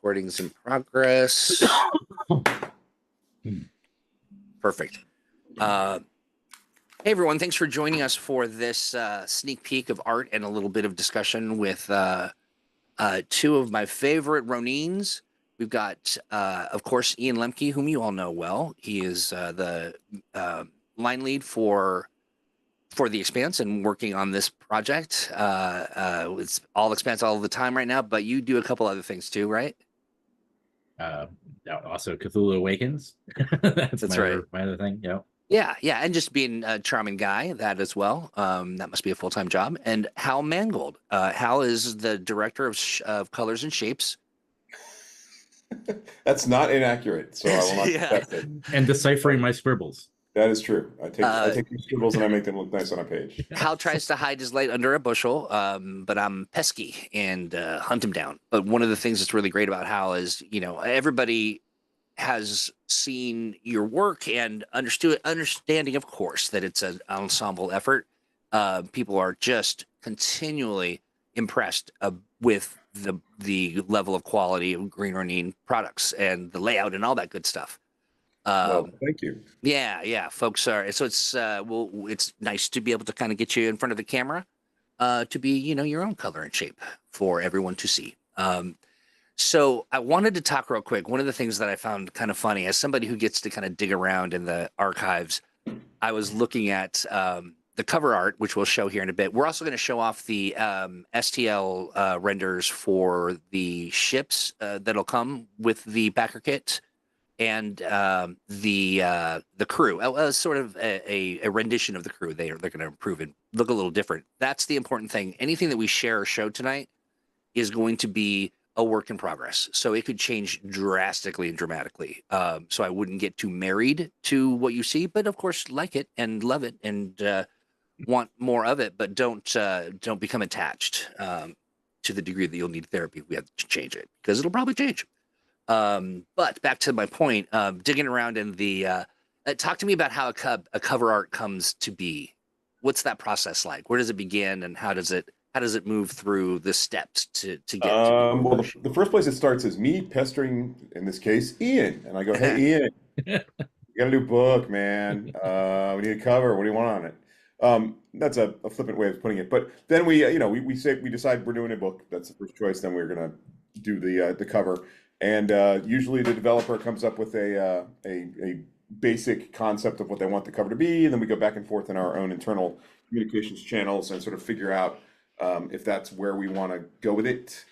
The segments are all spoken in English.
Recordings in progress. Perfect. Hey, everyone. Thanks for joining us for this sneak peek of art and a little bit of discussion with two of my favorite Ronins. We've got, of course, Ian Lemke, whom you all know well. He is the line lead for the Expanse and working on this project. It's all Expanse all the time right now, but you do a couple other things too, right? Also Cthulhu Awakens. That's right. My other thing. Yeah, and just being a charming guy, that as well. That must be a full-time job. And Hal Mangold. Hal is the director of Colors and Shapes. That's not inaccurate, so I will not accept it. And deciphering my scribbles. That is true. I take your scribbles and I make them look nice on a page. Hal tries to hide his light under a bushel, but I'm pesky and hunt him down. But one of the things that's really great about Hal is, everybody has seen your work and understanding, of course, that it's an ensemble effort. People are just continually impressed with the level of quality of Green Ronin products and the layout and all that good stuff. Well, thank you. Yeah, folks are. So it's nice to be able to kind of get you in front of the camera, to be your own color and shape for everyone to see. So I wanted to talk real quick. One of the things that I found kind of funny, as somebody who gets to kind of dig around in the archives, I was looking at the cover art, which we'll show here in a bit. We're also going to show off the STL renders for the ships that'll come with the backer kit. And the crew, sort of a rendition of the crew. They're going to improve and look a little different. That's the important thing. Anything that we share or show tonight is going to be a work in progress. So it could change drastically and dramatically. So I wouldn't get too married to what you see, but of course like it and love it and want more of it, but don't become attached to the degree that you'll need therapy if we have to change it, because it'll probably change. But back to my point, digging around in the talk to me about how a cover art comes to be. What's that process like? Where does it begin, and how does it move through the steps to get to well, the first place it starts is me pestering, in this case, Ian, and I go, hey Ian, you got a new book, man. We need a cover. What do you want on it? That's a flippant way of putting it, but then we decide we're doing a book. That's the first choice. Then we're gonna do the cover. And usually the developer comes up with a basic concept of what they want the cover to be, and then we go back and forth in our own internal communications channels and sort of figure out if that's where we want to go with it.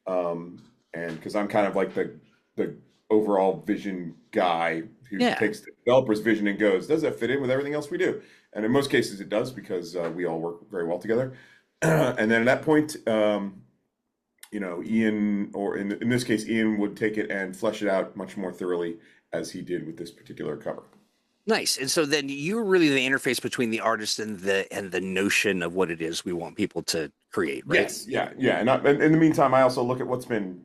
And because I'm kind of like the overall vision guy who takes the developer's vision and goes, does that fit in with everything else we do? And in most cases it does, because we all work very well together. And then at that point, Ian, or in this case, Ian would take it and flesh it out much more thoroughly, as he did with this particular cover. Nice. And so then you're really the interface between the artist and the notion of what it is we want people to create, right? Yes, yeah. And in the meantime, I also look at what's been,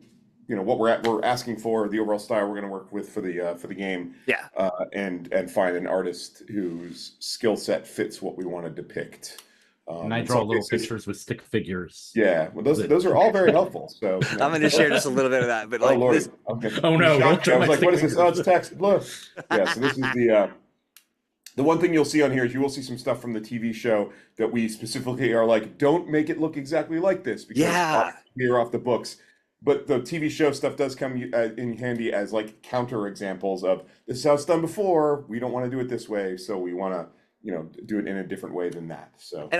what we're asking for, the overall style we're going to work with for the game. Yeah. And find an artist whose skill set fits what we want to depict. And I draw little pictures with stick figures. Yeah, well, those are all very helpful. So I'm going to share just a little bit of that. But like, Lord. this... Okay. Oh no! I was like, what is this? Oh, it's text. Look. Yeah. So this is the one thing you'll see on here is you will see some stuff from the TV show that we specifically are like, don't make it look exactly like this, because we're off the books. But the TV show stuff does come in handy as like counter examples of, this is how it's done before. We don't want to do it this way, so we want to do it in a different way than that. So, and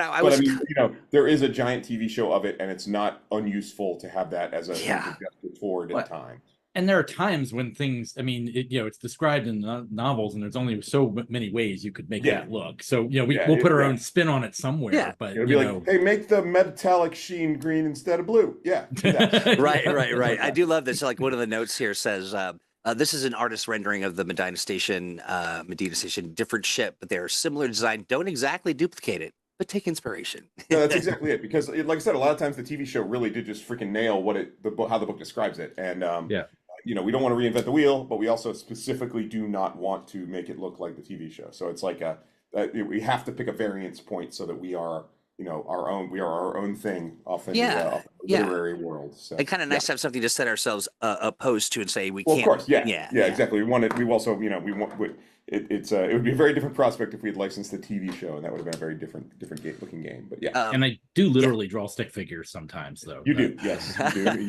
there is a giant TV show of it, and it's not unuseful to have that as a suggested forward at times. And there are times when things, it's described in novels, and there's only so many ways you could make that look. So, we'll put our own spin on it somewhere. Yeah. But it'll be like, hey, make the metallic sheen green instead of blue. Yeah. Right. I do love this. So, like, one of the notes here says, this is an artist rendering of the Medina Station, different ship, but they're similar design. Don't exactly duplicate it, but take inspiration. No, that's exactly it. Because, like I said, a lot of times the TV show really did just freaking nail how the book describes it. And we don't want to reinvent the wheel, but we also specifically do not want to make it look like the TV show. So it's like we have to pick a variance point so that we are, our own thing often. literary world. So and kind of nice to have something to set ourselves opposed to and say we well, can't. of course, yeah, exactly. We also, you know, it would be a very different prospect if we had licensed the TV show, and that would have been a very different looking game. But yeah, and I do literally draw stick figures sometimes, though. You do, yes, you do.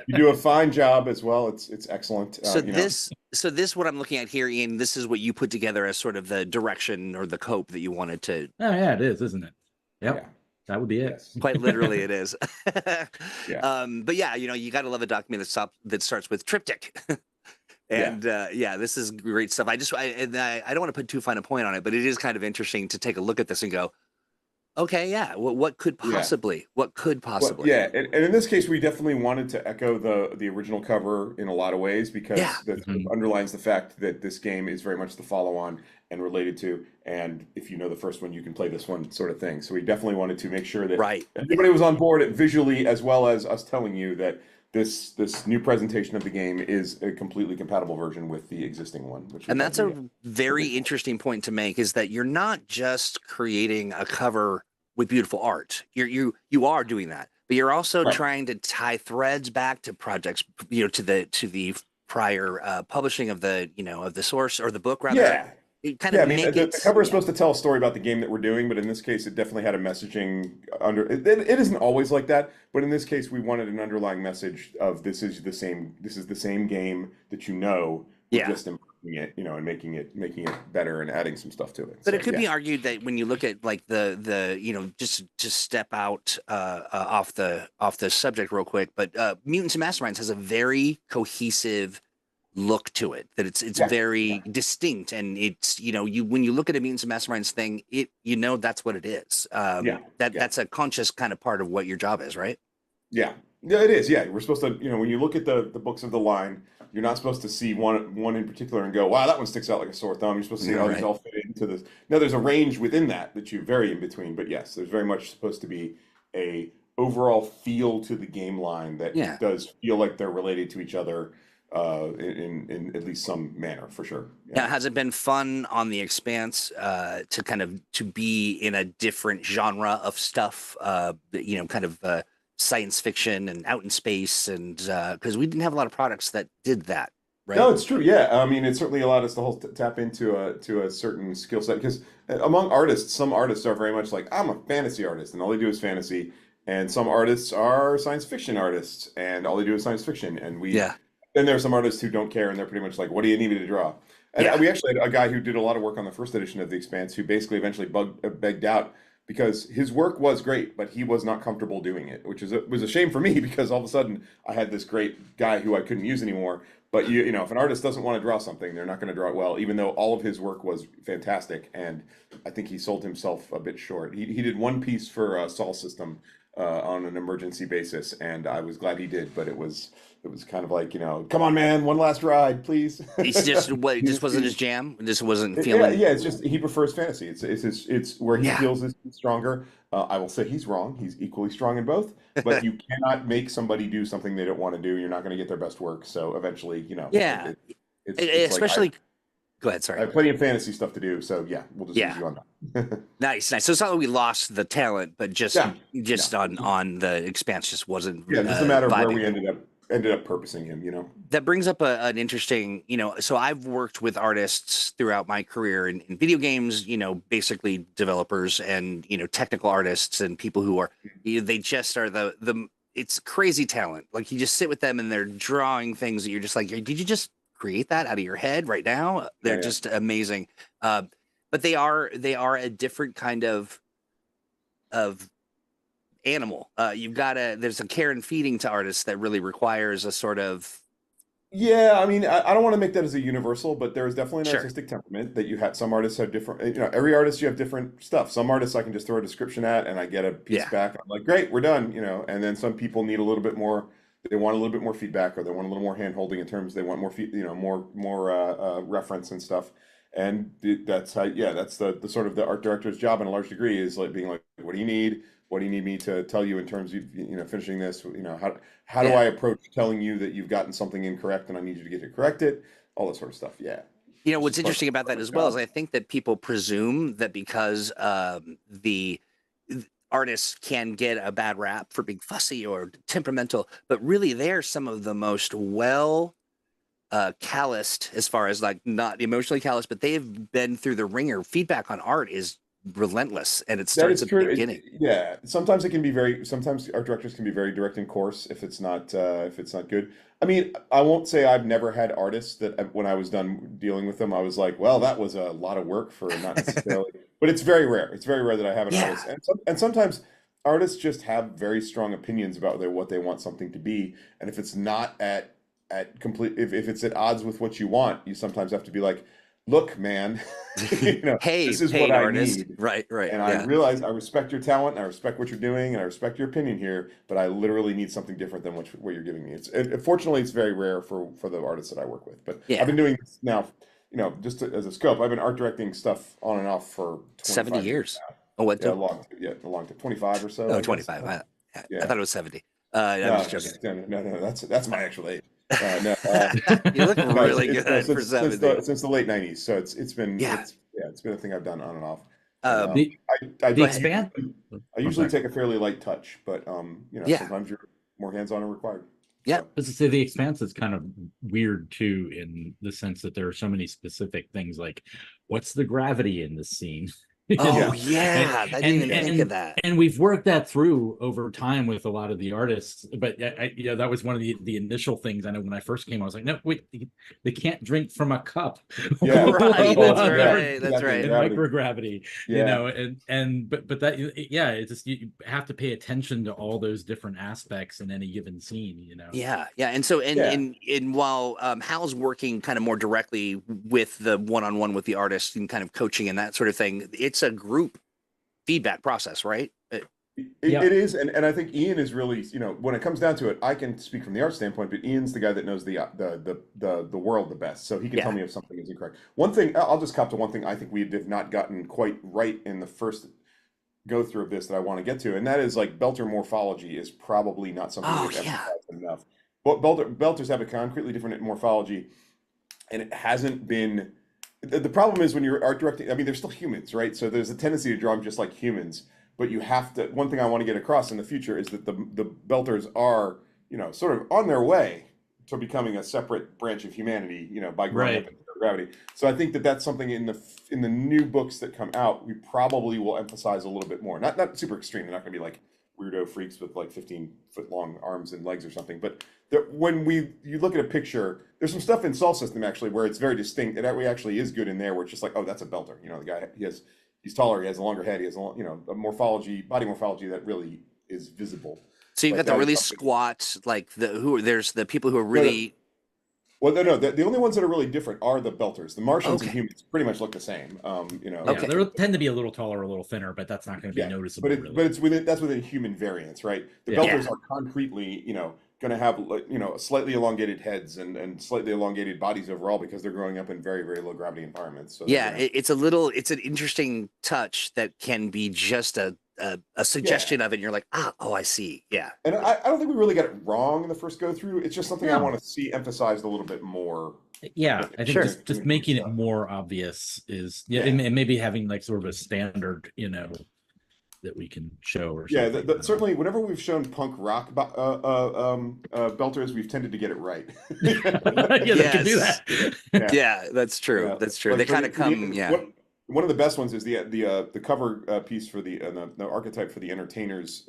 You do a fine job as well. It's excellent. So this what I'm looking at here, Ian. This is what you put together as sort of the direction or the cope that you wanted to. Oh yeah, it is, isn't it? Yep. Yeah. That would be it. Yes. Quite literally, it is. Yeah. But yeah, you know, you got to love a document that starts with triptych. And this is great stuff. I don't want to put too fine a point on it, but it is kind of interesting to take a look at this and go, okay, what could possibly, Well, and in this case, we definitely wanted to echo the original cover in a lot of ways, because that underlines the fact that this game is very much the follow-on and related to, and if you know the first one, you can play this one, sort of thing. So we definitely wanted to make sure that everybody was on board visually, as well as us telling you that this new presentation of the game is a completely compatible version with the existing one. And that's a very interesting point to make, is that you're not just creating a cover with beautiful art. You are doing that, but you're also trying to tie threads back to projects, you know, to the prior publishing of the, you know, of the source or the book rather. Yeah. I mean, the cover is supposed to tell a story about the game that we're doing, but in this case, it definitely had a messaging under it. It isn't always like that, but in this case, we wanted an underlying message of this is the same game that, you know, we're just improving it, you know, and making it better and adding some stuff to it. But it could be argued that when you look at like the you know, just step out off the subject real quick, but Mutants and Masterminds has a very cohesive look to it, that it's very distinct, and it's, you know, when you look at a Mutants and Masterminds thing, you know, that's what it is. That's a conscious kind of part of what your job is, right? Yeah, it is. Yeah, we're supposed to, you know, when you look at the books of the line, you're not supposed to see one in particular and go, wow, that one sticks out like a sore thumb. You're supposed to see how these all fit into this. Now, there's a range within that you vary in between, but yes, there's very much supposed to be a overall feel to the game line that does feel like they're related to each other in at least some manner, for sure. Now, has it been fun on the Expanse to be in a different genre of stuff, you know, kind of science fiction and out in space, and because we didn't have a lot of products that did that, right? No, it's true. Yeah, I mean, it certainly allowed us to tap into a certain skill set, because among artists, some artists are very much like, I'm a fantasy artist, and all they do is fantasy, and some artists are science fiction artists, and all they do is science fiction, and then there are some artists who don't care, and they're pretty much like, what do you need me to draw? And we actually had a guy who did a lot of work on the first edition of The Expanse, who basically eventually begged out, because his work was great, but he was not comfortable doing it, which was a shame for me, because all of a sudden I had this great guy who I couldn't use anymore. But you know, if an artist doesn't want to draw something, they're not going to draw it well, even though all of his work was fantastic. And I think he sold himself a bit short. He did one piece for a Sol system on an emergency basis, and I was glad he did, but it was kind of like, you know, come on, man, one last ride, please. It's just it just wasn't his jam. It just wasn't feeling. Yeah, it's just he prefers fantasy. It's where he feels is stronger. I will say he's wrong. He's equally strong in both, but you cannot make somebody do something they don't want to do. You're not going to get their best work. So eventually, you know, it's especially. Like go ahead. Sorry. I have plenty of fantasy stuff to do. So yeah, we'll just use you on that. Nice. So it's not that we lost the talent, but just on the Expanse just wasn't. Yeah, just a matter of where we ended up purposing him, you know. That brings up an interesting, you know, so I've worked with artists throughout my career in video games, you know, basically developers and, you know, technical artists and people who are, they just are it's crazy talent. Like you just sit with them and they're drawing things that you're just like, did you just create that out of your head right now? They're just amazing. But they are a different kind of animal. There's a care and feeding to artists that really requires a sort of. Yeah, I mean, I don't want to make that as a universal, but there is definitely an artistic temperament that you have. Some artists have different, you know, every artist, you have different stuff. Some artists I can just throw a description at and I get a piece back. I'm like, great, we're done, you know. And then some people need a little bit more. They want a little bit more feedback, or they want a little more hand holding in terms. They want more, more reference and stuff. And that's how, that's the sort of the art director's job in a large degree, is like being like, what do you need? What do you need me to tell you in terms of, you know, finishing this? You know, how do I approach telling you that you've gotten something incorrect and I need you to get it corrected? All that sort of stuff. Yeah. You know, what's interesting about that as well is I think that people presume that because the artists can get a bad rap for being fussy or temperamental, but really they're some of the most calloused, as far as like not emotionally calloused, but they've been through the ringer. Feedback on art is relentless, and it That starts is at true. the beginning. Yeah, sometimes it can be sometimes art directors can be very direct and coarse if it's not good. I mean, I won't say I've never had artists that when I was done dealing with them, I was like, well, that was a lot of work for not necessarily, but it's very rare. It's very rare that I have an Yeah. artist, and sometimes artists just have very strong opinions about what they want something to be, and if it's not at complete, if it's at odds with what you want, you sometimes have to be like, look, man, Hey, this is paid what I artist. need. Right. And I realize I respect your talent, and I respect what you're doing, and I respect your opinion here, but I literally need something different than what you're giving me. Fortunately, it's very rare for the artists that I work with. But Yeah. I've been doing this now, just as a scope. I've been art directing stuff on and off for 70 years. now. Oh, what? Yeah, a long time, 25 or so. Oh, I 25. guess. I thought it was 70. No, I'm just joking. no, that's my actual age. No, You look really it's, good for 70. since the late 90s. So it's been it's been a thing I've done on and off. The Expanse. I usually take a fairly light touch, but sometimes you're more hands-on and required. Yeah. Let's say the Expanse is kind of weird too, in the sense that there are so many specific things, like what's the gravity in this scene? Oh yeah, I didn't even think of that. And we've worked that through over time with a lot of the artists. But that was one of the initial things. I know when I first came, I was like, no, wait, they can't drink from a cup. Yeah, right. That's right. In microgravity, yeah. But that, it's just, you have to pay attention to all those different aspects in any given scene. Yeah. And so while Hal's working kind of more directly with the one-on-one with the artist and kind of coaching and that sort of thing, it's a group feedback process, right? It is, and I think Ian is really, when it comes down to it, I can speak from the art standpoint, but Ian's the guy that knows the world the best, so he can tell me if something is incorrect. One thing, I'll just cop to one thing I think we have not gotten quite right in the first go through of this that I want to get to, and that is like belter morphology is probably not something we've emphasized enough. But belters have a concretely different morphology, and it hasn't been. The problem is when you're art directing, I mean, they're still humans, right? So there's a tendency to draw them just like humans, but you have to, one thing I want to get across in the future is that the belters are, sort of on their way to becoming a separate branch of humanity, by growing up in gravity. So I think that that's something in the new books that come out, we probably will emphasize a little bit more. Not super extreme. They're not going to be like weirdo freaks with like 15-foot long arms and legs or something, but when you look at a picture, there's some stuff in Sol System actually where it's very distinct. It actually is good in there where it's just like, oh, that's a belter. The guy, he's taller, he has a longer head, he has a a body morphology that really is visible. So you've got the really squat, like there's the people who are really. Well, no. The only ones that are really different are the belters. The Martians and humans pretty much look the same. They tend to be a little taller, a little thinner, but that's not going to be noticeable. But it's within human variance, right? The belters are concretely, going to have slightly elongated heads and slightly elongated bodies overall because they're growing up in very, very low gravity environments. So it's an interesting touch that can be just a suggestion of it. And you're like, I see. Yeah. And I don't think we really got it wrong in the first go through. It's just something I want to see emphasized a little bit more. Yeah, I think just making it more obvious is and maybe having like sort of a standard, that we can show or something. Certainly whenever we've shown punk rock belters, we've tended to get it right. They can do that. Yeah, that's true. Yeah. That's true. Like they kind of come. One of the best ones is the cover piece for the archetype for the entertainers.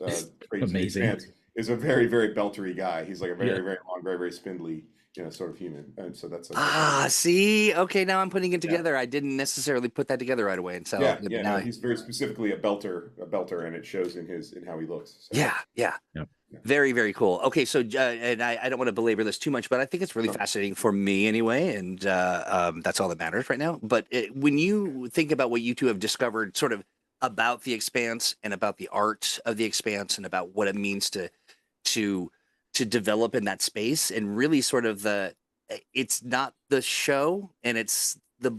Amazing. Is a very, very beltery guy. He's like a very, very long, very, very spindly, sort of human. And so that's see, okay, now I'm putting it together. I didn't necessarily put that together right away. And so now he's very specifically a belter, and it shows in how he looks. So. Yeah. Very, very cool. Okay, so and I don't want to belabor this too much, but I think it's really fascinating for me anyway, and that's all that matters right now. But when you think about what you two have discovered, sort of about the Expanse and about the art of the Expanse and about what it means to develop in that space, and really sort of it's not the show and it's the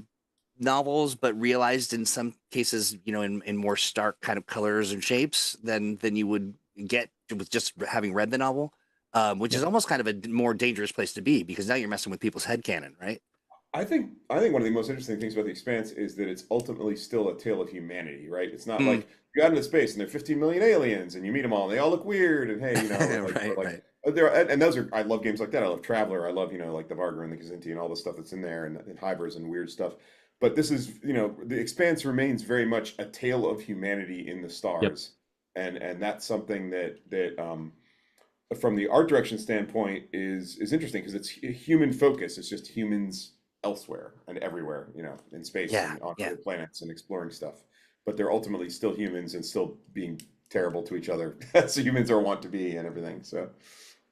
novels, but realized in some cases, in more stark kind of colors and shapes than you would get with just having read the novel, which is almost kind of a more dangerous place to be because now you're messing with people's headcanon, right? I think one of the most interesting things about the Expanse is that it's ultimately still a tale of humanity, right? It's not Mm. like you got into space and there are 15 million aliens and you meet them all and they all look weird and hey, Right, like right. there and those are I love games like that. I love Traveler. I love like the Vargar and the Kazinti and all the stuff that's in there and Hybers and weird stuff. But this is the Expanse remains very much a tale of humanity in the Yep. stars, and that's something that from the art direction standpoint is interesting because it's human focus. It's just humans elsewhere and everywhere, in space Yeah, and on yeah. other planets and exploring stuff. But they're ultimately still humans and still being terrible to each other as humans are wont to be and everything. So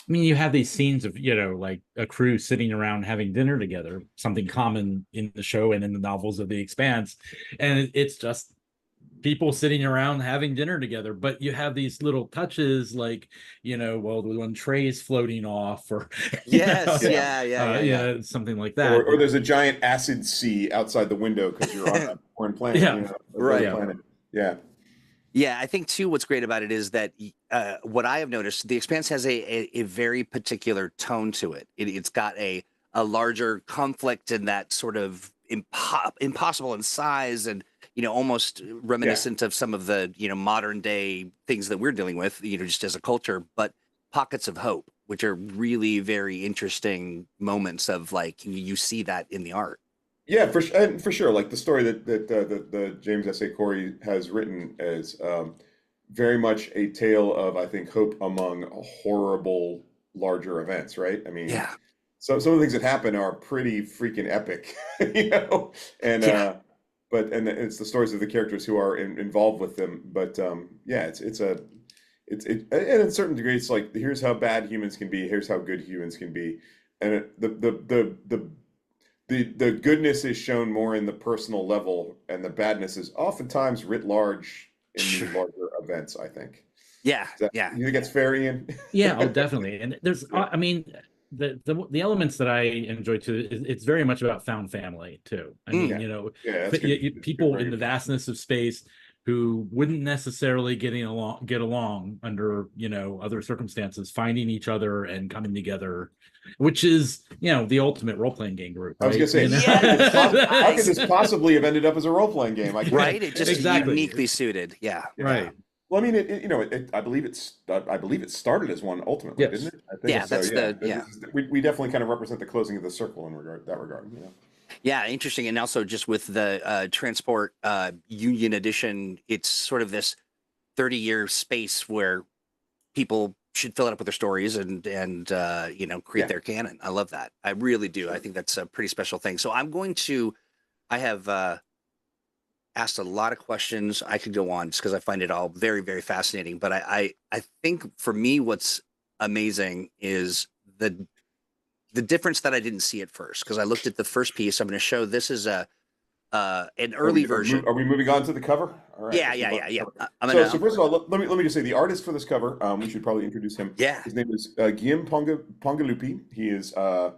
I mean, you have these scenes of, like a crew sitting around having dinner together, something common in the show and in the novels of The Expanse. And it's just people sitting around having dinner together. But you have these little touches like, well, when Trey's floating off or, Yes, yeah, yeah. something like that. or there's a giant acid sea outside the window because you're on a foreign planet, Yeah. another Right. planet. Yeah. Yeah, I think too. What's great about it is that what I have noticed, The Expanse has a very particular tone to it. It's got a larger conflict and that sort of impossible in size and almost reminiscent of some of the modern day things that we're dealing with, just as a culture. But pockets of hope, which are really very interesting moments of like you see that in the art. Yeah, for sure. Like the story that the James S. A. Corey has written is very much a tale of, I think, hope among horrible larger events, right? I mean, Yeah, so some of the things that happen are pretty freaking epic, and yeah. and it's the stories of the characters who are involved with them. But yeah, and in certain degree, it's like here's how bad humans can be, here's how good humans can be, and the goodness is shown more in the personal level, and the badness is oftentimes writ large in the Sure. larger events, I think. Yeah, You think that's fair, Ian? Yeah, oh, definitely. And there's, Yeah. I mean, the elements that I enjoy too, it's very much about found family too. I mean, Yeah, that's good. people Very in the good point. vastness of space who wouldn't necessarily get along under, other circumstances, finding each other and coming together, which is, the ultimate role-playing game group, I was gonna right? say, Yes! how could this possibly have ended up as a role-playing game? I can't. Right? It just Exactly. uniquely suited. Yeah. Yeah. Right. Well, I mean, I believe it started as one ultimately, Yes. didn't it? I think Yeah, so. that's We definitely kind of represent the closing of the circle in that regard. Yeah, interesting. And also just with the transport union edition, it's sort of this 30-year space where people should fill it up with their stories and create Yeah. their canon. I love that. I really do. I think that's a pretty special thing. So I have asked a lot of questions. I could go on just because I find it all very, very fascinating. But I think for me, what's amazing is the difference that I didn't see at first, because I looked at the first piece. I'm going to show this is an early version. Are we moving on to the cover? All right. Yeah. let's move on to the cover. I'm So, gonna. first of all, let me just say the artist for this cover. We should probably introduce him. Yeah. His name is Guillaume Pongalupi. He is, I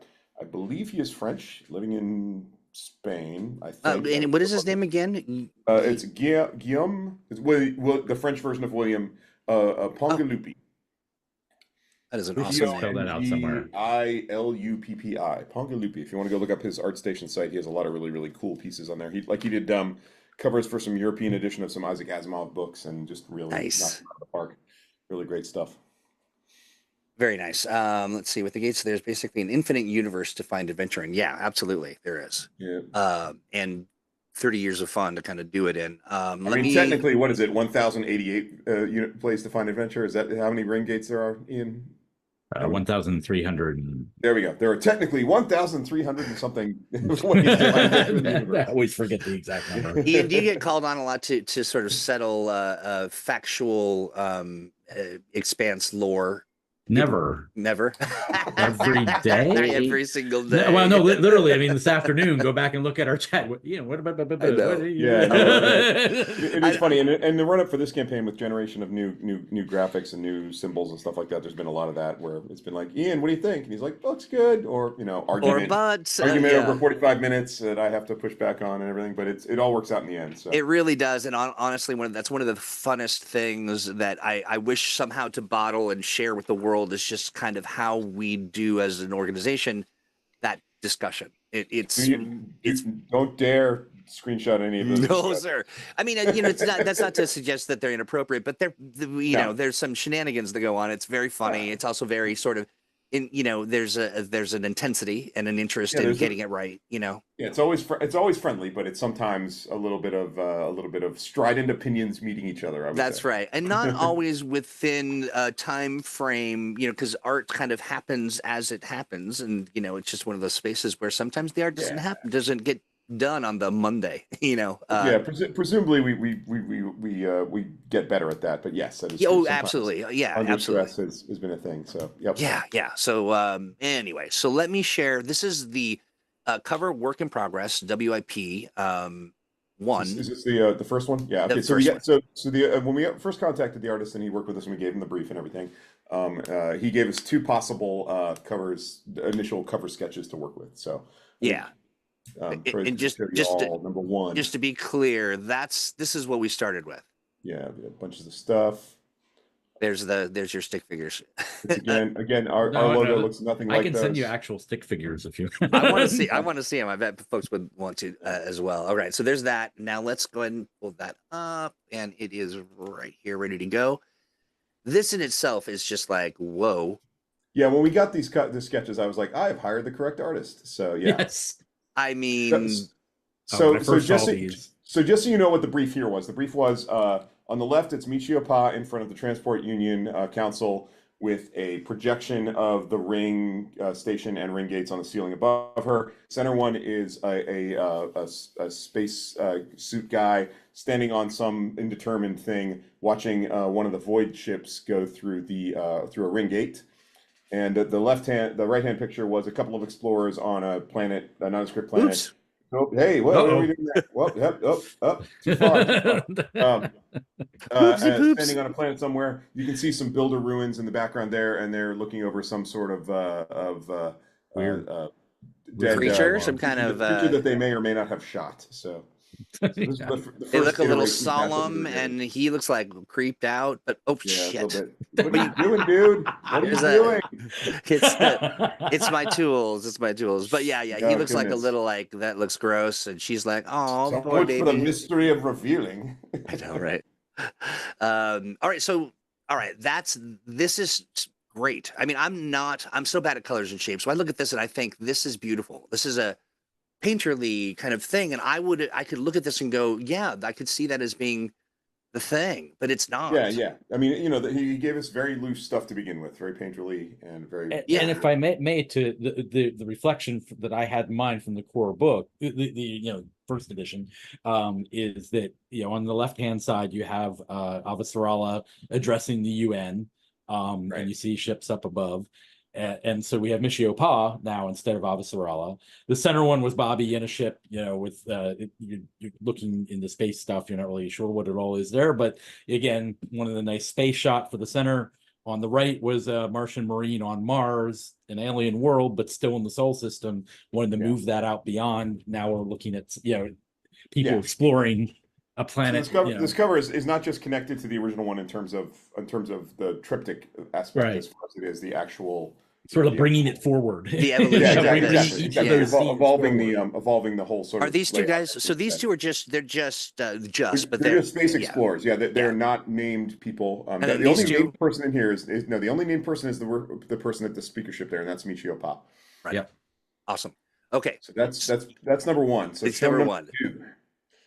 believe, he is French, living in Spain. I think. And what is his name again? It's Guillaume. It's the French version of William Pongalupi. That is an We should awesome spell name. that out somewhere. Pongaluppi. Pongalupi. If you want to go look up his ArtStation site, he has a lot of really, really cool pieces on there. He did covers for some European edition of some Isaac Asimov books and just really Nice. knocked it out of the park. Really great stuff. Very nice. Let's see. With the gates, there's basically an infinite universe to find adventure in. Yeah, absolutely, there is. Yeah. And 30 years of fun to kind of do it in. Technically, what is it? 1,088 plays to find adventure. Is that how many ring gates there are, Ian? 1,300. There we go. There are technically 1,300 and something ways to find adventure in the I universe. always forget the exact number. Ian, do you get called on a lot to sort of settle factual Expanse lore? Never. Never. Every day? Every single day. Well, no, literally. I mean, this afternoon, go back and look at our chat. What about? I know. It is funny, and the run up for this campaign with generation of new graphics and new symbols and stuff like that. There's been a lot of that where it's been like, Ian, what do you think? And he's like, looks good, or argument over 45 minutes that I have to push back on and everything. But it all works out in the end. So it really does, and honestly, that's one of the funnest things that I wish somehow to bottle and share with the world is just kind of how we do as an organization that discussion. It's don't dare screenshot any of those. No, sir. I mean, it's not. That's not to suggest that they're inappropriate, but there's some shenanigans that go on. It's very funny. It's also very sort of, there's an intensity and an interest in getting it right. Yeah, it's always friendly, but it's sometimes a little bit of strident opinions meeting each other. That's say. Right, and not always within a time frame. Because art kind of happens as it happens, and it's just one of those spaces where sometimes the art doesn't get done on the Monday. Presumably we get better at that, but yes, that is absolutely, absolutely. Stress has been a thing. So yep. Yeah. So anyway, so let me share. This is the cover work in progress WIP 1. Is this the first one? Yeah. Okay. When we first contacted the artist and he worked with us and we gave him the brief and everything, he gave us 2 possible initial cover sketches to work with. So yeah. And just number 1. Just to be clear, this is what we started with. Yeah, we have bunches of stuff. There's your stick figures. Again, our logo looks nothing like. I can send you actual stick figures if you. I want to see them. I bet folks would want to as well. All right, so there's that. Now let's go ahead and pull that up, and it is right here, ready to go. This in itself is just like whoa. Yeah, when we got the sketches, I was like, I've hired the correct artist. So yeah. Yes. I mean, so just so you know what the brief here was. The brief was on the left, it's Michio Pa in front of the Transport Union Council with a projection of the ring station and ring gates on the ceiling above her. Center one is a space suit guy standing on some indeterminate thing, watching one of the void ships go through through a ring gate. And the right hand picture was a couple of explorers on a planet, a nondescript planet. Oops. Oh, hey, what are we doing there? Well, too far. Standing on a planet somewhere, you can see some builder ruins in the background there, and they're looking over some sort of weird dead creature, some kind of creature that they may or may not have shot. So they look a little solemn, and he looks like creeped out. But shit! What are you doing, dude? What are you doing? It's my tools. It's my tools. But yeah. He looks like a little like that. Looks gross, and she's like, "Oh, so boy, much baby." For the mystery of revealing. I know, right? All right. So, this is great. I mean, I'm so bad at colors and shapes. So I look at this and I think this is beautiful. This is a painterly kind of thing, and I could look at this and go, yeah, I could see that as being the thing, but it's not. Yeah. I mean, he gave us very loose stuff to begin with, very painterly and very. And if I may to the reflection that I had in mind from the core book, the first edition, is that on the left hand side you have Avasarala addressing the UN, and you see ships up above. And so we have Michio Pa now instead of Avasarala. The center one was Bobby in a ship, with you're looking into space stuff. You're not really sure what it all is there. But again, one of the nice space shot for the center. On the right was a Martian Marine on Mars, an alien world, but still in the Sol system. Wanted to move that out beyond. Now we're looking at, people exploring a planet. So this cover is not just connected to the original one in terms of the triptych aspect, as far as it is the actual sort of bringing it forward. The evolution. Exactly. Evolving the whole sort of. Are these two guys? So these two are just they're just space explorers. Yeah, they're not named people. The only named person in here is the only named person is the person at the speaker ship there, and that's Michio Pa. Right. Yep. Awesome. Okay. So that's number 1. So it's number 1.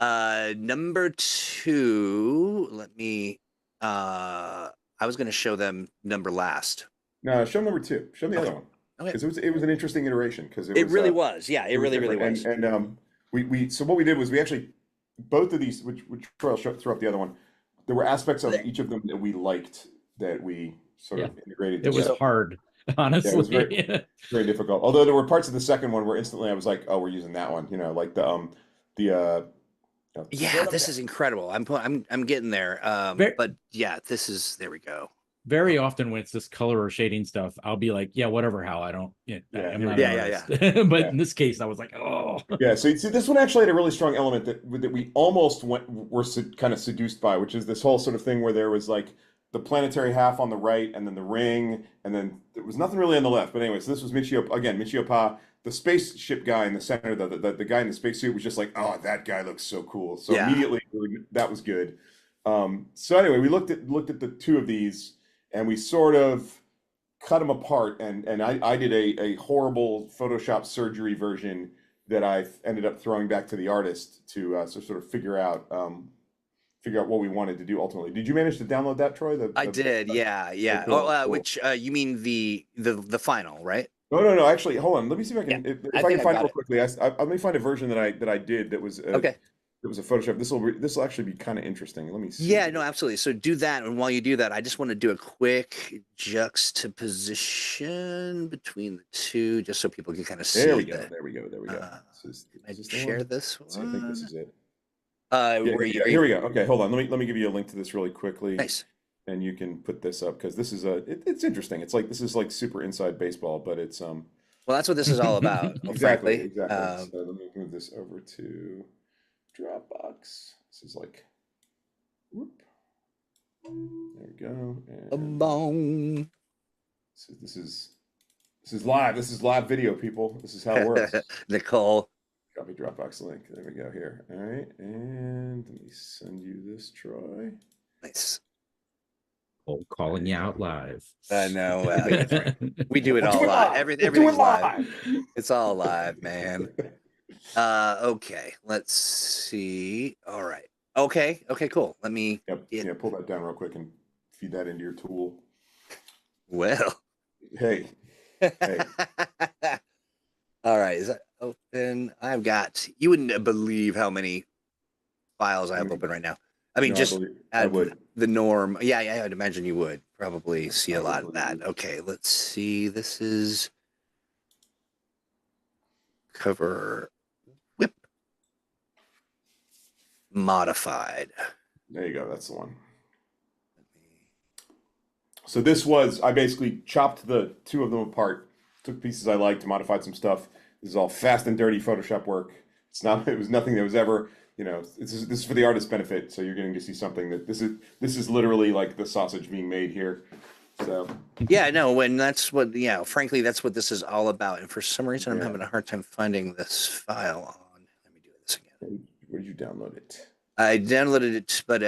2. Number 2. Let me. I was going to show them number last. No, show number 2. Show them the other one. Because it was an interesting iteration. Because it really was. Yeah, it really was. And so what we did was we actually both of these, which Troy will throw up the other one. There were aspects of each of them that we liked that we sort of integrated. It was hard, honestly. Yeah, it was very, very difficult. Although there were parts of the second one where instantly I was like, oh, we're using that one. Like this is incredible. I'm getting there. But yeah, there we go. Very often when it's this color or shading stuff, I'll be like, yeah, whatever, Hal. I don't. I'm not But in this case, I was like, oh. Yeah. So this one actually had a really strong element that we almost were kind of seduced by, which is this whole sort of thing where there was like the planetary half on the right, and then the ring, and then there was nothing really on the left. But anyways, this was Michio Pa. The spaceship guy in the center, the guy in the spacesuit was just like, oh, that guy looks so cool. So Yeah. immediately that was good. So anyway, we looked at the two of these, and we sort of cut them apart, and I did a horrible Photoshop surgery version that I ended up throwing back to the artist to sort of figure out what we wanted to do ultimately. Did you manage to download that, Troy? I did, yeah. Cool, Oh, cool. which you mean the final, right? No. Actually, hold on. Let me see if I can I if I think can I find it got real it. quickly. Let me find a version that I did that was Okay. It was a Photoshop. This will actually be kind of interesting. Let me see. Yeah, no, absolutely. So do that, and while you do that, I just want to do a quick juxtaposition between the two, just so people can kind of see. There we go. There we go. Is I this the share one? this Let's see, I think this is it. Where Here we go. Okay, hold on. Let me give you a link to this really quickly. Nice. And you can put this up because this is it's interesting. It's like this is like super inside baseball, but it's Well, that's what this is all about. exactly. Frankly. So let me move this over to Dropbox. This is like, whoop. There we go. And Boom. this is live. This is live video, people. This is how it works. Nicole. Copy Dropbox link. There we go here. All right, and let me send you this, Troy. Nice. Calling you out live. I know. We do it all live. Everything's live. It's all live, man. Okay. Let's see. All right. Okay. Cool. Let me. Yeah, pull that down real quick and feed that into your tool. Well. Hey. All right. Is that open? I've got. You wouldn't believe how many files I have open right now. I mean, I would. The norm. Yeah, I'd imagine you would probably see a lot of that. Okay, let's see. This is cover whip modified. There you go. That's the one. So this was, I basically chopped the two of them apart, took pieces I liked, modified some stuff. This is all fast and dirty Photoshop work. It was nothing that was ever, this is for the artist's benefit. So you're getting to see something that this is literally like the sausage being made here. So yeah, no, when that's what, frankly, that's what this is all about. And for some reason, I'm having a hard time finding this file on. Let me do this again. Where did you download it? I downloaded it, but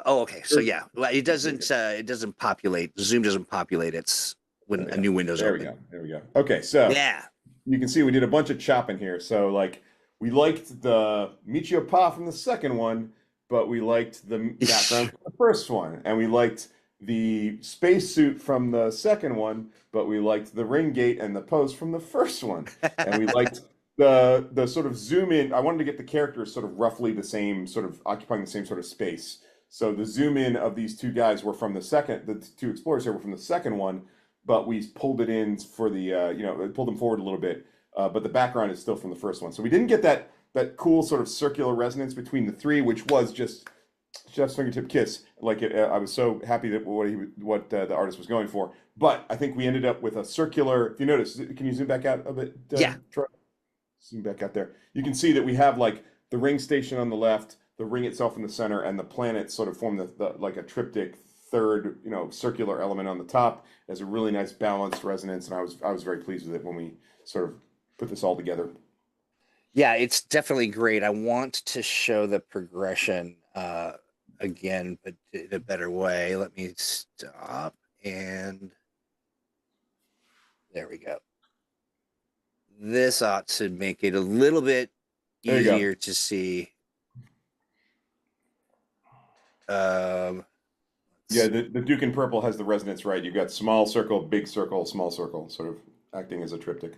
okay. So yeah, well, it doesn't populate. Zoom doesn't populate. It's when a new window's open. There we go. Okay, so yeah, you can see we did a bunch of chopping here. So like we liked the Michio Pa from the second one, but we liked the background from the first one, and we liked the spacesuit from the second one, but we liked the ring gate and the pose from the first one, and we liked the sort of zoom in. I wanted to get the characters sort of roughly the same, sort of occupying the same sort of space. So the zoom in of these two guys were from the two explorers here were from the second one, but we pulled it in for the, pulled them forward a little bit, but the background is still from the first one. So we didn't get that cool sort of circular resonance between the three, which was just Chef's fingertip kiss. Like I was so happy that what the artist was going for. But I think we ended up with a circular. If you notice, can you zoom back out a bit? Yeah. Troy? Zoom back out there. You can see that we have like the ring station on the left, the ring itself in the center, and the planets sort of form the like a triptych third, circular element on the top. It has a really nice balanced resonance, and I was very pleased with it when we sort of put this all together. Yeah, it's definitely great. I want to show the progression again, but in a better way. Let me stop, and there we go. This ought to make it a little bit easier to see. Yeah, the Duke in purple has the resonance right. You've got small circle, big circle, small circle, sort of acting as a triptych.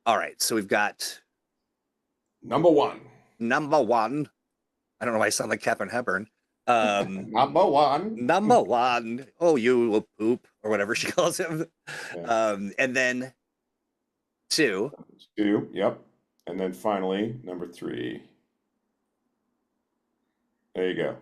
All right. So we've got number one. I don't know why I sound like Katharine Hepburn. Number one. Oh, you will poop, or whatever she calls him. Yeah. And then 2. Yep. And then finally, number 3. There you go.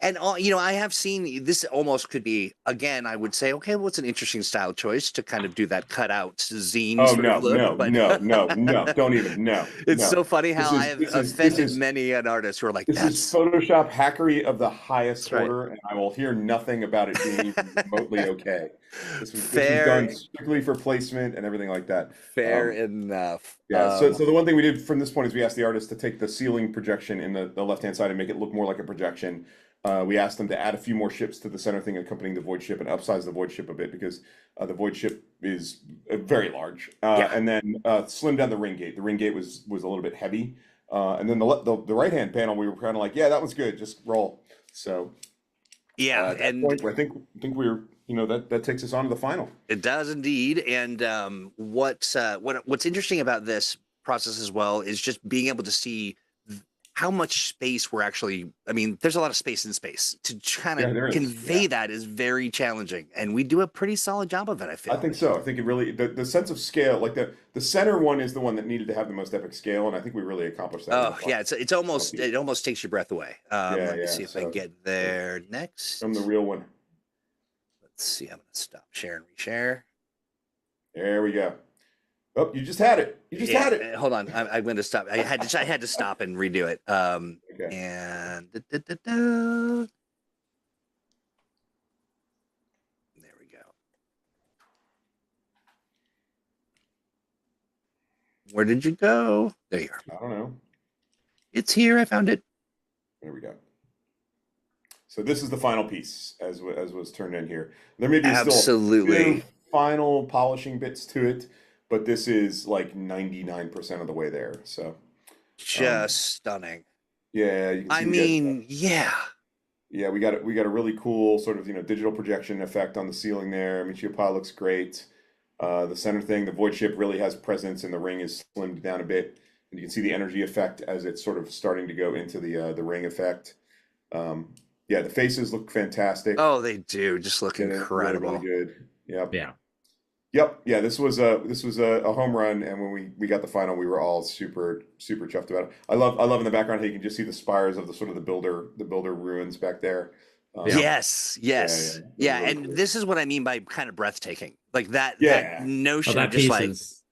And I have seen this almost could be again. I would say, okay, well, it's an interesting style choice to kind of do that cutout zine Oh sort of no, look. no, But no, no, no! Don't even no, it's no. so funny how I have This offended is many an artist who are like, this is "That's Photoshop hackery of the highest right, order, and I will hear nothing about it being even remotely okay. This was fair, done strictly for placement and everything like that. fair Um, enough." yeah. So the one thing we did from this point is we asked the artist to take the ceiling projection in the left-hand side and make it look more like a projection. We asked them to add a few more ships to the center thing accompanying the void ship and upsize the void ship a bit because the void ship is very large. Yeah. And then slim down the ring gate. The ring gate was a little bit heavy. And then the right-hand panel, we were kind of like, yeah, that was good. Just roll. So Yeah, at that and point, I think we were, that takes us on to the final. it does indeed. And what's interesting about this process as well is just being able to see how much space we're actually. I mean, there's a lot of space in space. To kind Yeah, of there is. convey Yeah. that is very challenging, and we do a pretty solid job of it. I feel. I think so. I think it really the sense of scale, like the center one is the one that needed to have the most epic scale, and I think we really accomplished that. Oh yeah, it's almost it almost takes your breath away. Let me see if I So get there next. from the real one. Let's see. I'm gonna stop share and reshare. There we go. Oh, you just had it. You just had it. Hold on. I'm going to stop. I had to stop and redo it. Okay. And there we go. Where did you go? There you are. I don't know. It's here. I found it. There we go. So this is the final piece, as was turned in here. There may be Absolutely still a few final polishing bits to it, but this is like 99% of the way there. So just stunning. Yeah, you can see I mean, yeah. Yeah, we got a really cool sort of digital projection effect on the ceiling there. Michio Pie looks great. The center thing, the void ship really has presence, and the ring is slimmed down a bit, and you can see the energy effect as it's sort of starting to go into the ring effect. Yeah, the faces look fantastic. Oh, they do. Just look incredible. Really, really good. Yep. Yeah. Yep. Yeah, this was a home run, and when we got the final, we were all super chuffed about it. I love in the background how you can just see the spires of the sort of the builder ruins back there. Yes. Yeah, really and cool. this is what I mean by kind of breathtaking. Like that notion that of just like, is,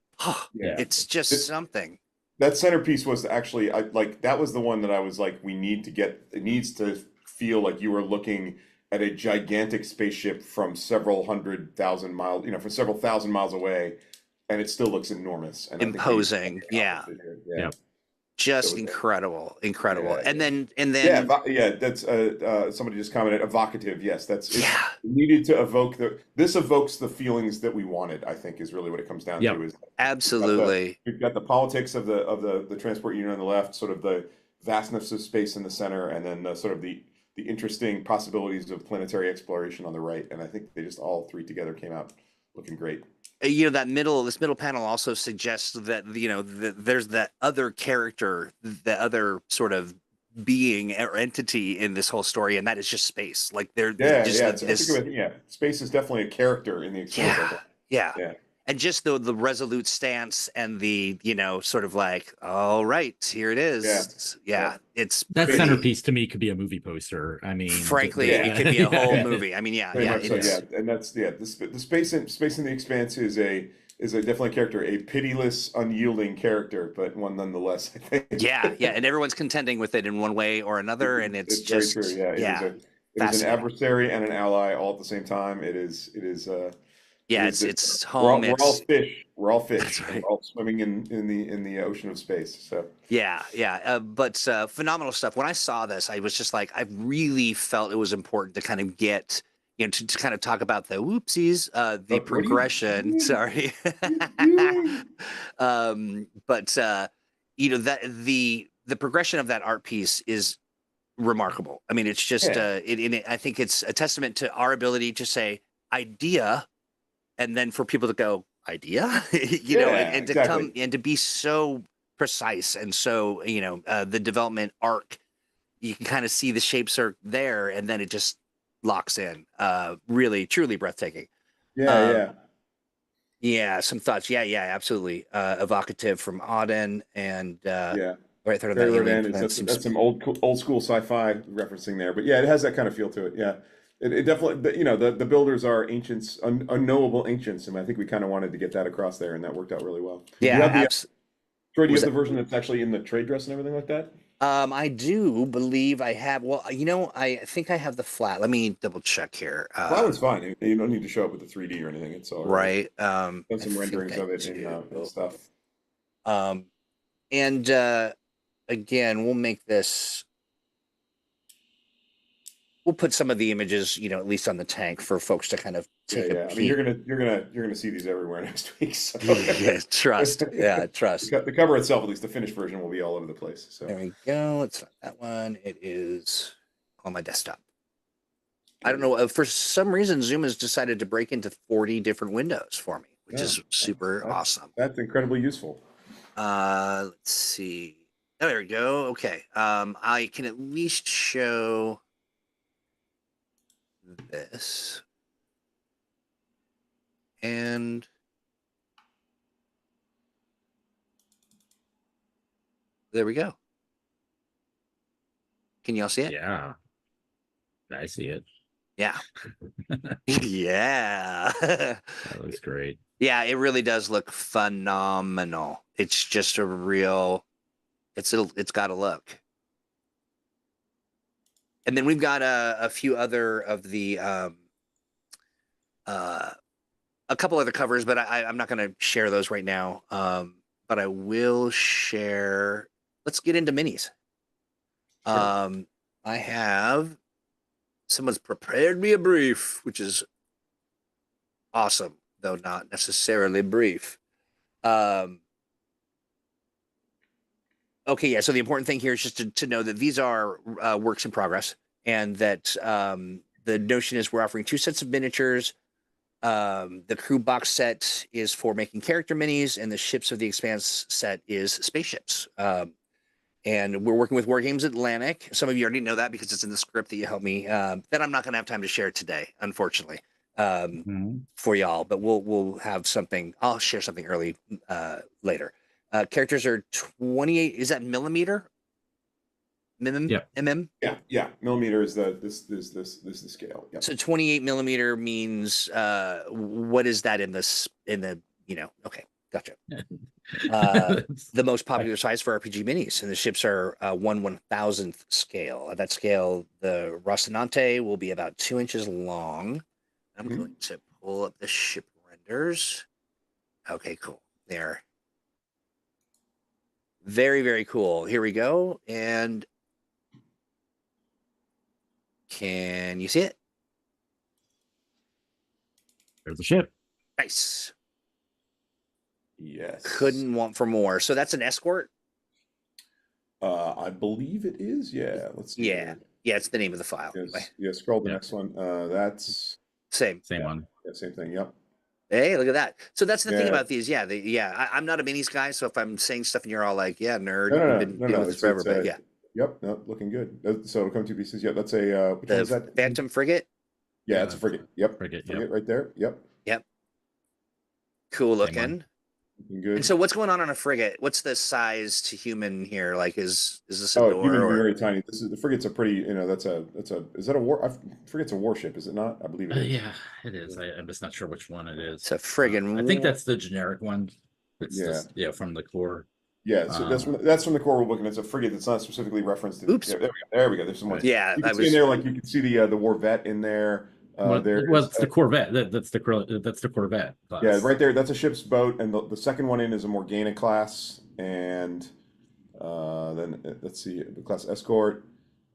it's just something. That centerpiece was actually that was the one that I was like, it needs to feel like you were looking at a gigantic spaceship from several 100,000 miles, from several thousand miles away, and it still looks enormous and imposing. Yeah. Just so incredible. Yeah, and then that's somebody just commented evocative. Yes, it needed to evoke this evokes the feelings that we wanted. I think is really what it comes down to. Is absolutely we've got the politics of the transport unit on the left, sort of the vastness of space in the center, and then sort of the interesting possibilities of planetary exploration on the right. And I think they just all three together came out looking great. This middle panel also suggests that there's that other character, the other sort of being or entity in this whole story, and that is just space. Like space is definitely a character in the experience. Yeah. And just the resolute stance and the sort of like, all right, here it is. Yeah. It's that centerpiece to me could be a movie poster. I mean, frankly, it could be a whole movie. I mean, and that's the space in the Expanse is definitely a character, a pitiless, unyielding character, but one nonetheless, I think. Yeah, and everyone's contending with it in one way or another, and it's just very true. It is an adversary and an ally all at the same time. It's home. We're all fish. We're all fish. Right. We're all swimming in the ocean of space. So but phenomenal stuff. When I saw this, I was just like, I really felt it was important to kind of get to kind of talk about the whoopsies, the progression. Sorry, but that the progression of that art piece is remarkable. I mean, it's just I think it's a testament to our ability to say idea. And then for people to go idea, and to come and to be so precise and so, the development arc, you can kind of see the shapes are there, and then it just locks in. Really, truly breathtaking. Yeah. Some thoughts. Yeah, absolutely. Evocative from Auden and Right there, Very that alien Rodan is planet seems that's some old school sci-fi referencing there, but yeah, it has that kind of feel to it. Yeah, it definitely, the builders are ancients, unknowable ancients, and I think we kind of wanted to get that across there, and that worked out really well. Do you have yeah, the Troy? Do you was have the that? version that's actually in the trade dress and everything like that? I do believe I have. Well, I think I have the flat. Let me double check here. Well, that one's fine. You don't need to show up with the 3D or anything. It's all right. Right. Done I some think renderings I of it do. and stuff. And again, we'll put some of the images, at least on the tank for folks to kind of take a Yeah. I mean, peek. you're gonna see these everywhere next week. So Yeah, trust. Yeah, trust. the cover itself, at least the finished version, will be all over the place. So There we go. It's not that one. It is on my desktop. I don't know. For some reason, Zoom has decided to break into 40 different windows for me, which is super awesome. That's incredibly useful. Let's see. Oh, there we go. Okay. I can at least show this. And there we go. Can y'all see it? Yeah, I see it. Yeah. Yeah. That looks great. Yeah, it really does look phenomenal. It's just it's got a look. And then we've got a few other of the a couple other covers, but I'm not going to share those right now. But I will share. Let's get into minis. Sure. I have someone's prepared me a brief, which is awesome, though not necessarily brief. Okay, yeah. So the important thing here is just to know that these are works in progress, and that the notion is we're offering 2 sets of miniatures. The crew box set is for making character minis, and the ships of the Expanse set is spaceships. And we're working with War Games Atlantic. Some of you already know that because it's in the script that you helped me. That I'm not going to have time to share today, unfortunately, for y'all. But we'll have something. I'll share something early later. Characters are 28. Is that millimeter? Yeah. Yeah. Millimeter is the scale. Yeah. So 28 millimeter means what is that in the okay, gotcha. The most popular size for RPG minis, and the ships are 1/1000th scale. At that scale, the Rocinante will be about 2 inches long. I'm going to pull up the ship renders. Okay, cool. There. Very, very cool. Here we go. And can you see it? There's the ship. Nice. Yes. Couldn't want for more. So that's an escort? I believe it is. Yeah. Let's see. Yeah. Yeah, it's the name of the file. Yes. Anyway. Yeah, scroll the next one. That's same one. Yeah, same thing. Yep. Hey, look at that. So that's the thing about these. Yeah, I'm not a minis guy, so if I'm saying stuff and you're all like, yeah, nerd, you've been dealing with this forever, but yeah. Yep, no, looking good. So it'll come 2 pieces. Yeah, that's a which one is that? Phantom frigate? Yeah, it's a frigate. Yep. Frigate right there. Yep. Cool looking. Good. And so what's going on a frigate? What's the size to human here? Like, is this a door? Human very tiny. The frigate's a pretty, is that a war? Frigate's a warship, is it not? I believe it is. Yeah, it is. I'm just not sure which one it is. It's a friggin' I think that's the generic one. It's from the core. Yeah, so that's from the core rulebook, and it's a frigate that's not specifically referenced. Oops. Yeah, there we go. There's some ones. Yeah, you can see in there, like you can see the war vet in there. It's the Corvette. That's the Corvette class. Yeah, right there. That's a ship's boat, and the second one in is a Morgana class, and then let's see, the class Escort.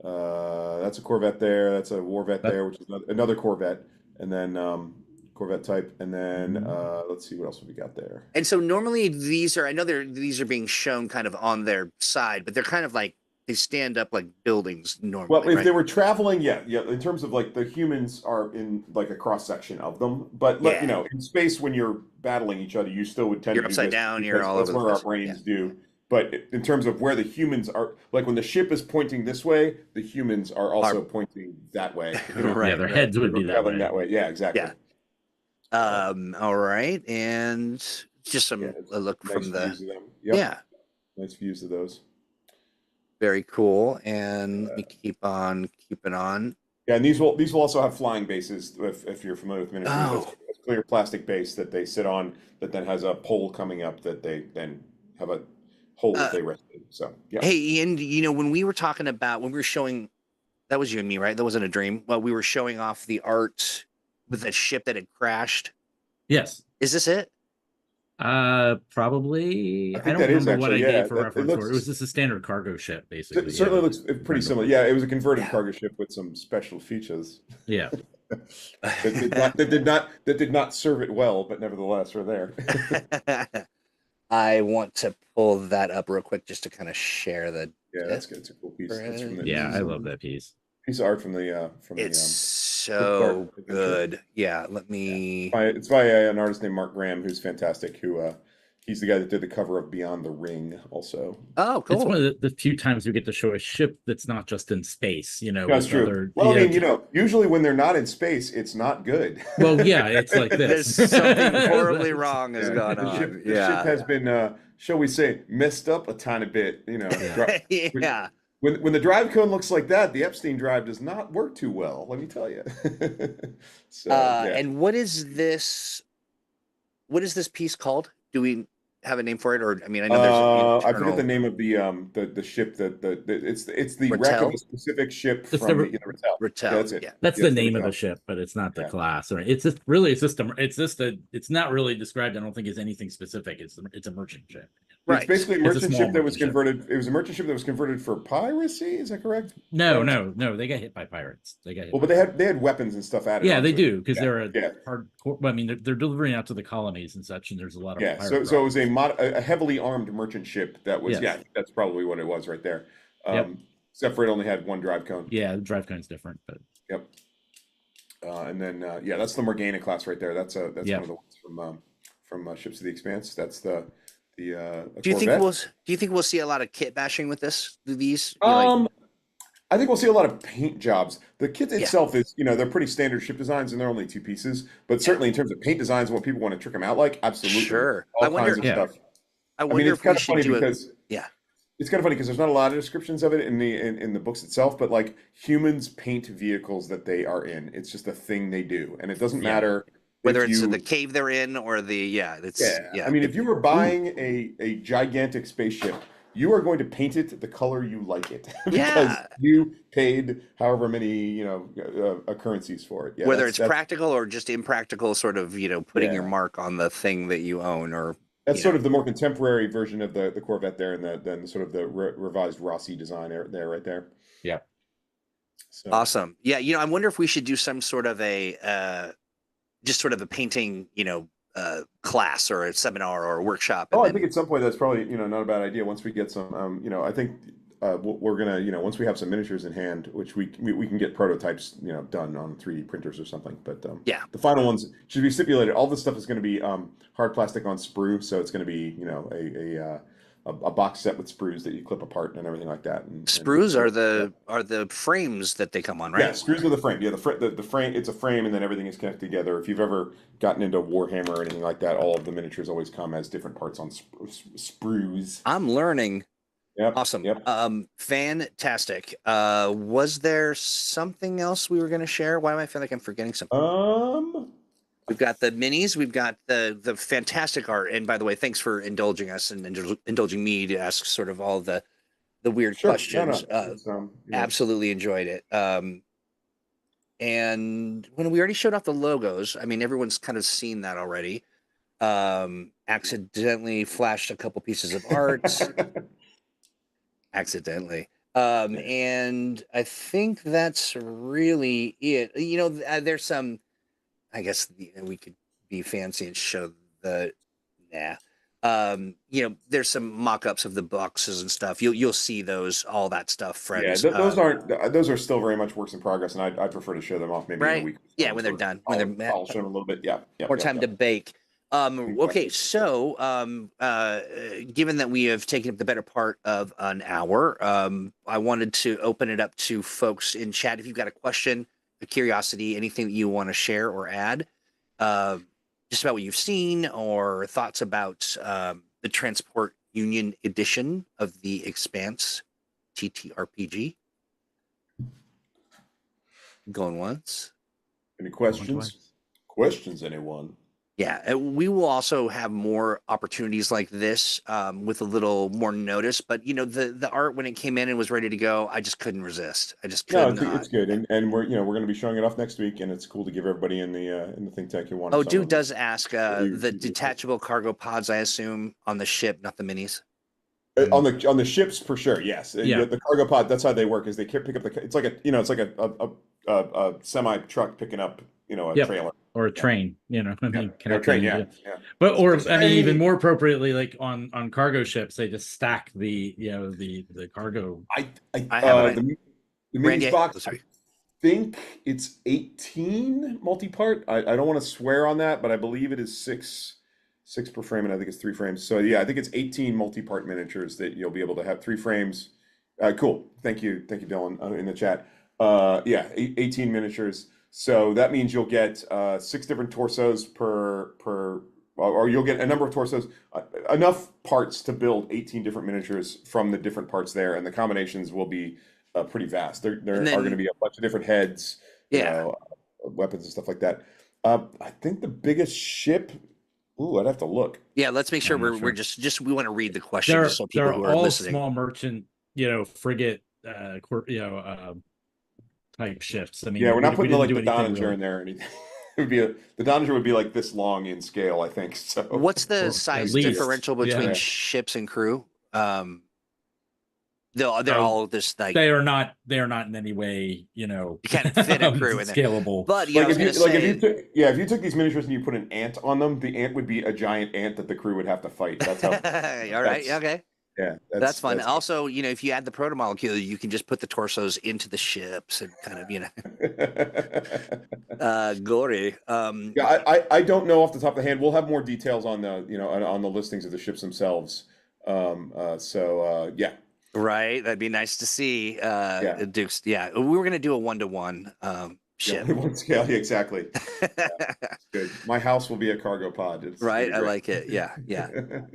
That's a Corvette there. That's a war vet there, which is another Corvette, and then Corvette type, and then let's see what else have we got there. And so normally these are being shown kind of on their side, but they're kind of like they stand up like buildings normally. Well, if they were traveling, yeah. In terms of like the humans are in like a cross section of them, but in space when you're battling each other, you still would tend to be upside down. You're all over. That's where our brains do. But in terms of where the humans are, like when the ship is pointing this way, the humans are also pointing that way. Right. Yeah, their heads would be that way. Yeah, exactly. Yeah. All right, and just a look nice from the views of them. Yep. Nice views of those. Very cool. And let me keep on keeping on. Yeah, and these will also have flying bases if you're familiar with miniatures. That's Oh, a clear plastic base that they sit on that then has a pole coming up that they then have a hole that uh, they rest in. So yeah. hey, Ian, when we were talking about, when we were showing, that was you and me, right? That wasn't a dream. Well, we were showing off the art with the ship that had crashed. Yes. Is this it? Probably. I I think don't that is remember what I actually, gave yeah. for It reference for it. It was looks just a standard cargo ship, it basically. certainly Yeah. looks pretty similar. Yeah, it was a converted Yeah. cargo ship with some special features Yeah. that did not serve it well, but nevertheless are there. I want to pull that up real quick just to kind of share the Yeah, that's good. It's a cool piece. That's from the Yeah, I love that piece. piece of art from the It's Book Dark so Adventure. good. Yeah, let Yeah. me. It's by an artist named Mark Graham, who's fantastic. Who he's the guy that did the cover of Beyond the Ring, also. Oh, It's one cool. of the few times we get to show a ship that's not just in space, That's with true. other. Well, I Yeah. mean, usually when they're not in space, it's not good. Well, yeah, it's like There's this. something horribly wrong has Yeah, gone the ship, on. the ship Yeah. has been, shall we say, messed up a tiny bit. Yeah. When the drive cone looks like that, the Epstein drive does not work too well. Let me tell you. So yeah. And what is this? What is this piece called? Do we have a name for it? Or I mean, I know there's an I forget the internal name of the ship it's the wreck of a Rattel. specific ship It's from the the Rattel. Yeah, Rattel. that's it. Yeah. That's Yeah, the it's the name of the Rattel. ship, but it's not the Yeah. class. Or it's not really described. I don't think it's anything specific. It's a merchant ship. It's Right. basically a It's a merchant small ship that was merchant ship. converted. It was a merchant ship that was converted for piracy. Is that correct? No. They got hit by pirates. They got hit. Well, but they had weapons and stuff added. Yeah, they onto it. do because Yeah, they're a yeah. hardcore. Well, I mean, they're delivering out to the colonies and such, and there's a lot of Yeah, pirate so it was problems. a heavily armed merchant ship that was, Yes. yeah, that's probably what it was right there. Yep. Except for it only had one drive cone. Yeah, the drive cone's different, but Yep. And then yeah, that's the Morgana class right there. That's Yep. one of the ones from Ships of the Expanse. That's the Do you Corvette. think we'll see a lot of kit bashing with these? I think we'll see a lot of paint jobs. The kit Yeah. itself is, they're pretty standard ship designs and they're only two pieces. But certainly in terms of paint designs and what people want to trick them out like, absolutely. Sure. All I wonder- kinds of Yeah. stuff. I I wonder mean, it's if kind we of should funny do because yeah. it's kind of funny because there's not a lot of descriptions of it in the books itself, but like humans paint vehicles that they are in. It's just a thing they do, and it doesn't Yeah. matter Whether if it's you. the cave they're in or I mean, if you were buying a gigantic spaceship, you are going to paint it the color you like it because Yeah. you paid however many currencies for it. Yeah, whether that's it's practical or just impractical, sort of putting your Yeah. mark on the thing that you own, or that's sort of the more contemporary version of the Corvette there, and then sort of the revised Rossi design there right there. yeah. So. awesome. Yeah, I wonder if we should do some sort of a just sort of a painting, class or a seminar or a workshop. Oh, I think at some point that's probably not a bad idea. Once we get some, I think we're gonna once we have some miniatures in hand, which we can get prototypes done on 3D printers or something. But yeah, the final ones should be stipulated. All this stuff is going to be hard plastic on sprue, so it's going to be a box set with sprues that you clip apart and everything like that. And sprues are the frames that they come on, right? Yeah, screws with a frame. Yeah, the frame. It's a frame, and then everything is connected together. If you've ever gotten into Warhammer or anything like that, all of the miniatures always come as different parts on sprues. I'm learning. Yep. Awesome. Yep. Fantastic. Was there something else we were going to share? Why am I feeling like I'm forgetting something? We've got the minis. We've got the fantastic art. And by the way, thanks for indulging us and indulging me to ask sort of all the weird questions. Absolutely enjoyed it. And when we already showed off the logos, I mean, everyone's kind of seen that already. Accidentally flashed a couple pieces of art. Accidentally. And I think that's really it. There's some, I guess we could be fancy and show there's some mock-ups of the boxes and stuff. You'll see all that stuff, friends. Yeah, those are still very much works in progress, and I prefer to show them off maybe in a week. Yeah, when they're done, when they're I'll show them a little bit. Yeah, more time to bake. Okay, so given that we have taken up the better part of an hour, I wanted to open it up to folks in chat. If you've got a question, a curiosity, anything that you want to share or add, just about what you've seen or thoughts about the Transport Union edition of the Expanse TTRPG. Going once. Any questions? Questions, anyone? Yeah, we will also have more opportunities like this with a little more notice. But you know, the art when it came in and was ready to go, I just couldn't resist. I just No, couldn't. it's good, and we're going to be showing it off next week, and it's cool to give everybody in the think tank who wants. Oh, some Duke of them. does ask the detachable cargo pods, I assume, on the ship, not the minis. On the ships for sure, yes. Yeah. The cargo pod, that's how they work. Is they pick up it's like a semi truck picking up a trailer or a train. I mean, a train, yeah. But I mean, even more appropriately, like on cargo ships, they just stack the the cargo. I have the minis box. I think it's 18 multi-part. I don't want to swear on that, but I believe it is six per frame, and I think it's 3 frames. So yeah, I think it's 18 multi-part miniatures that you'll be able to have 3 frames. Cool. Thank you, Dylan, in the chat. Yeah, 18 miniatures. So that means you'll get 6 different torsos or you'll get a number of torsos, enough parts to build 18 different miniatures from the different parts there, and the combinations will be pretty vast. There are going to be a bunch of different heads, weapons and stuff like that. I think the biggest ship. Ooh, I'd have to look. Yeah, let's make sure we're just we want to read the question There, so people who are all listening. Small merchant, frigate, type ships. I mean, yeah, we're not putting the Donager really in there or anything. The Donager would be like this long in scale, I think. So, what's the size differential between ships and crew? They're all this like they are not in any way you can't fit a crew in scalable. But if you took these miniatures and you put an ant on them, the ant would be a giant ant that the crew would have to fight. That's how. All right. Okay. Yeah, that's fun. Also, if you add the proto molecule, you can just put the torsos into the ships and kind of gory. Yeah, I don't know off the top of the hand. We'll have more details on the on the listings of the ships themselves. Yeah. Right, that'd be nice to see. Duke's. Yeah, we were gonna do a 1-to-1 ship. Yeah, one scale, exactly. Good. My house will be a cargo pod. Right, I like it. Yeah.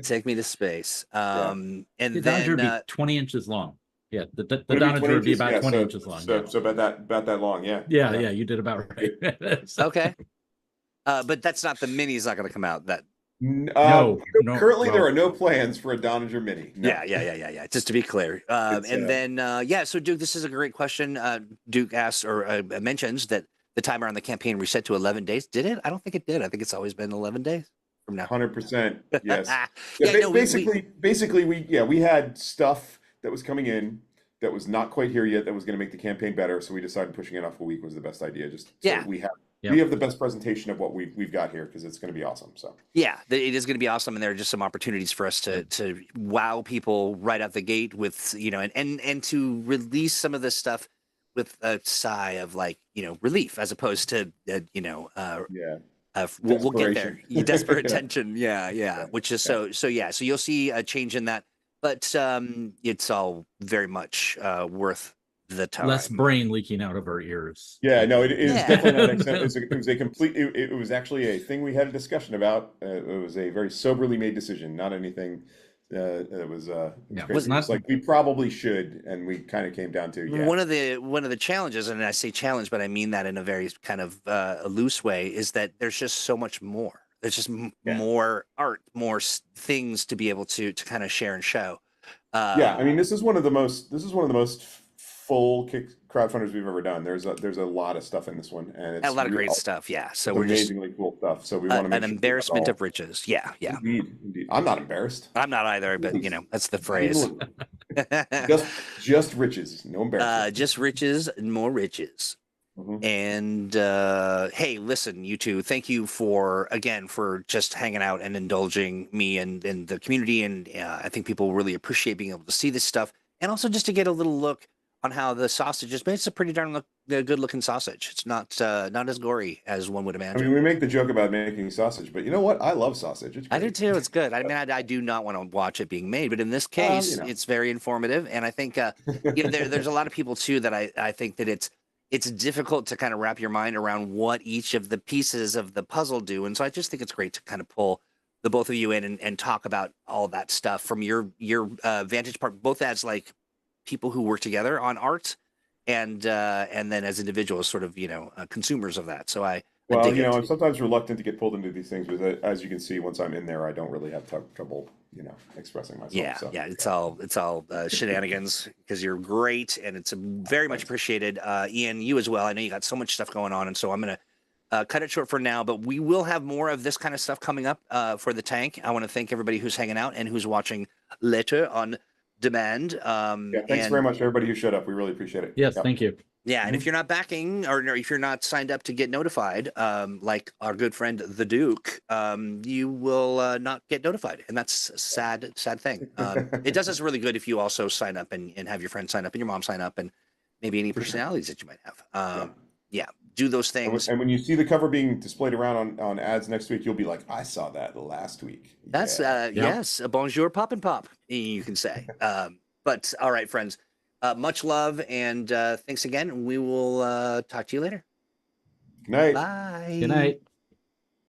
Take me to space. And the then Donager would be 20 inches long. Yeah, the Donager would be about 20 inches long. So about that long. Yeah. Yeah, you did about right. Okay. But that's not the mini's not going to come out. That no. Currently, there are no plans for a Donager mini. No. Yeah. Just to be clear. So Duke, this is a great question. Duke asks or mentions that the timer on the campaign reset to 11 days. Did it? I don't think it did. I think it's always been 11 days from now. 100%. Yes. Basically, we had stuff that was coming in that was not quite here yet that was going to make the campaign better. So we decided pushing it off a week was the best idea. We have the best presentation of what we've got here because it's going to be awesome. So yeah, it is going to be awesome, and there are just some opportunities for us to wow people right out the gate with and to release some of this stuff with a sigh of relief as opposed to we'll get there. Desperate tension, which is so you'll see a change in that, but it's all very much worth the time. Less brain leaking out of our ears. Yeah, no, it is definitely not it was actually a thing we had a discussion about. It was a very soberly made decision, not anything it was like we probably should, and we kind of came down to one of the challenges, and I say challenge, but I mean that in a very kind of a loose way, is that there's just so much more. There's just more art, more things to be able to kind of share and show. I mean, this is one of the most full crowdfunders we've ever done. There's a lot of stuff in this one, and it's a lot of great stuff. Yeah, so we're amazingly cool stuff. So we want to make an embarrassment of riches. Yeah. Indeed. I'm not embarrassed. I'm not either, but that's the phrase. just riches, no embarrassment. Just riches and more riches. Mm-hmm. And hey, listen, you two, thank you for just hanging out and indulging me and the community, and I think people really appreciate being able to see this stuff, and also just to get a little look on how the sausage is made. It's a pretty darn good looking sausage. It's not as gory as one would imagine. I mean, we make the joke about making sausage, but you know what? I love sausage. It's great. I do too. It's good. I mean, I do not want to watch it being made, but in this case, it's very informative. And I think there's a lot of people too that I think that it's difficult to kind of wrap your mind around what each of the pieces of the puzzle do. And so I just think it's great to kind of pull the both of you in and talk about all that stuff from your vantage point, both as people who work together on art, and then as individuals, sort of, consumers of that. So I Well, dig it. I'm sometimes reluctant to get pulled into these things, but as you can see, once I'm in there, I don't really have trouble, expressing myself. Yeah, So. yeah, it's all shenanigans, because you're great, and it's very much appreciated. Ian, you as well. I know you got so much stuff going on, and so I'm gonna cut it short for now. But we will have more of this kind of stuff coming up for the tank. I want to thank everybody who's hanging out and who's watching later on demand. Yeah, thanks very much, everybody who showed up. We really appreciate it. Yes, Yep. thank you. Yeah, and if you're not backing, or if you're not signed up to get notified, like our good friend the Duke, you will not get notified, and that's a sad thing. It does us really good if you also sign up and have your friends sign up and your mom sign up, and maybe any personalities that you might have. Yeah, do those things. And when you see the cover being displayed around on ads next week, you'll be like, I saw that last week. That's yes, a bonjour, pop and pop, you can say. But all right, friends. Much love, and thanks again. We will talk to you later. Good night. Bye. Good night.